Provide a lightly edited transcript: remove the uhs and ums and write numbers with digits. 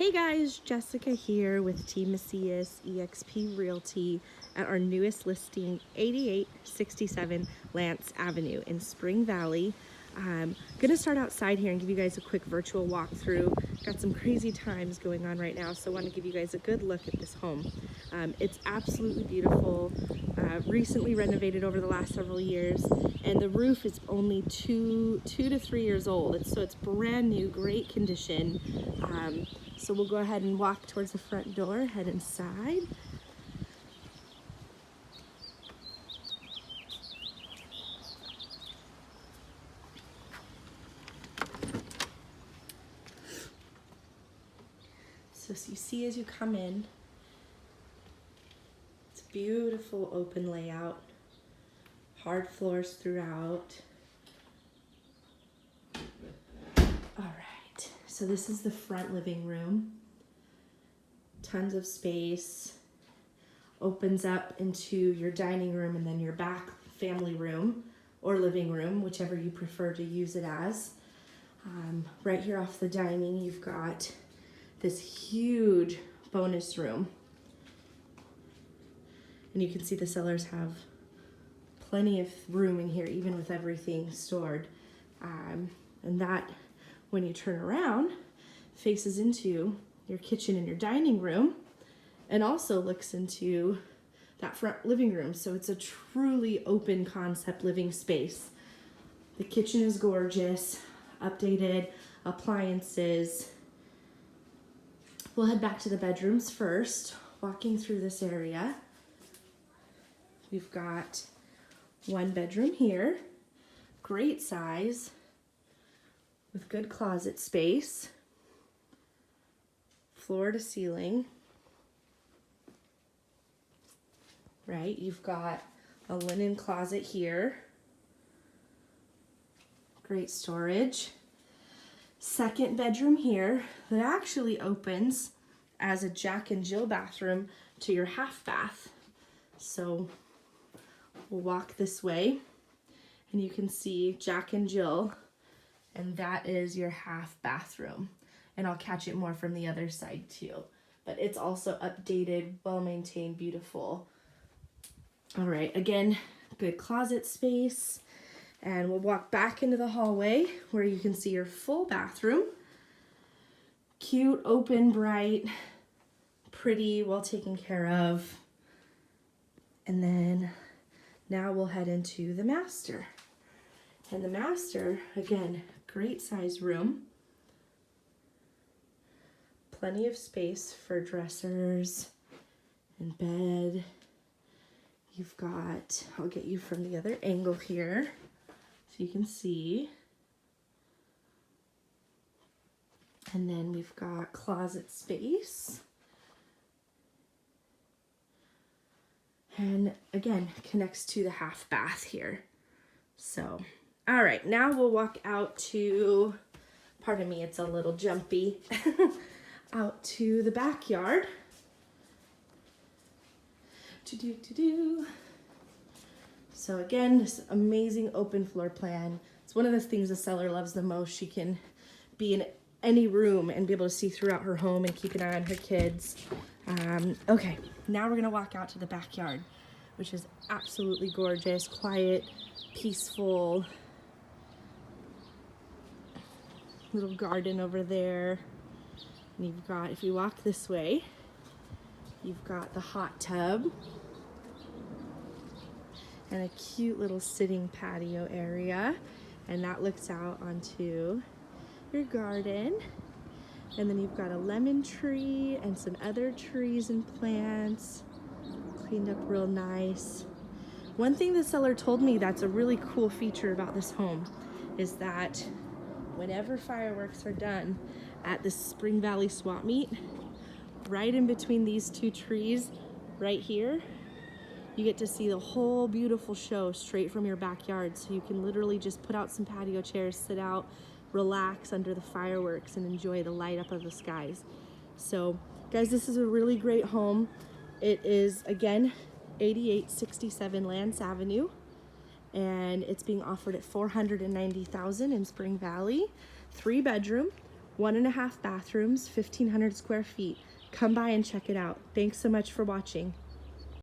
Hey guys, Jessica here with Team Macias eXp Realty at our newest listing, 8867 Lance Avenue in Spring Valley. I'm gonna start outside here and give you guys a quick virtual walkthrough. Got some crazy times going on right now, so I want to give you guys a good look at this home. It's absolutely beautiful, recently renovated over the last several years, and the roof is only two to 3 years old. So it's brand new, great condition. So we'll go ahead and walk towards the front door, head inside. So you see as you come in, it's a beautiful open layout, hard floors throughout. All right, so this is the front living room. Tons of space, opens up into your dining room and then your back family room or living room, whichever you prefer to use it as. Right here off the dining, you've got this huge bonus room. And you can see the sellers have plenty of room in here, even with everything stored. And that, when you turn around, faces into your kitchen and your dining room, and also looks into that front living room. So it's a truly open concept living space. The kitchen is gorgeous, updated appliances. We'll head back to the bedrooms first, walking through this area. We've got one bedroom here, great size, with good closet space, floor to ceiling. Right, you've got a linen closet here, great storage. Second bedroom here that actually opens as a Jack and Jill bathroom to your half bath. So we'll walk this way and you can see Jack and Jill, and that is your half bathroom. And I'll catch it more from the other side too. But it's also updated, well-maintained, beautiful. All right, again, good closet space. And we'll walk back into the hallway where you can see your full bathroom. Cute, open, bright, pretty, well taken care of. And then now we'll head into the master. And the master, again, great size room. Plenty of space for dressers and bed. You've got, I'll get you from the other angle here so you can see. And then we've got closet space. And again, connects to the half bath here. So, all right, now we'll walk out to, pardon me, it's a little jumpy, out to the backyard. So again, this amazing open floor plan. It's one of the things the seller loves the most. She can be in any room and be able to see throughout her home and keep an eye on her kids. Okay, now we're gonna walk out to the backyard, which is absolutely gorgeous, quiet, peaceful. Little garden over there. And you've got, if you walk this way, you've got the hot tub and a cute little sitting patio area, and that looks out onto your garden. And then you've got a lemon tree and some other trees and plants, cleaned up real nice. One thing the seller told me that's a really cool feature about this home is that whenever fireworks are done at the Spring Valley Swap Meet, right in between these two trees right here, you get to see the whole beautiful show straight from your backyard. So you can literally just put out some patio chairs, sit out, relax under the fireworks and enjoy the light up of the skies. So guys, this is a really great home. It is, again, 8867 Lance Avenue, and it's being offered at $490,000 in Spring Valley. 3 bedroom, 1.5 bathrooms, 1,500 square feet. Come by and check it out. Thanks so much for watching.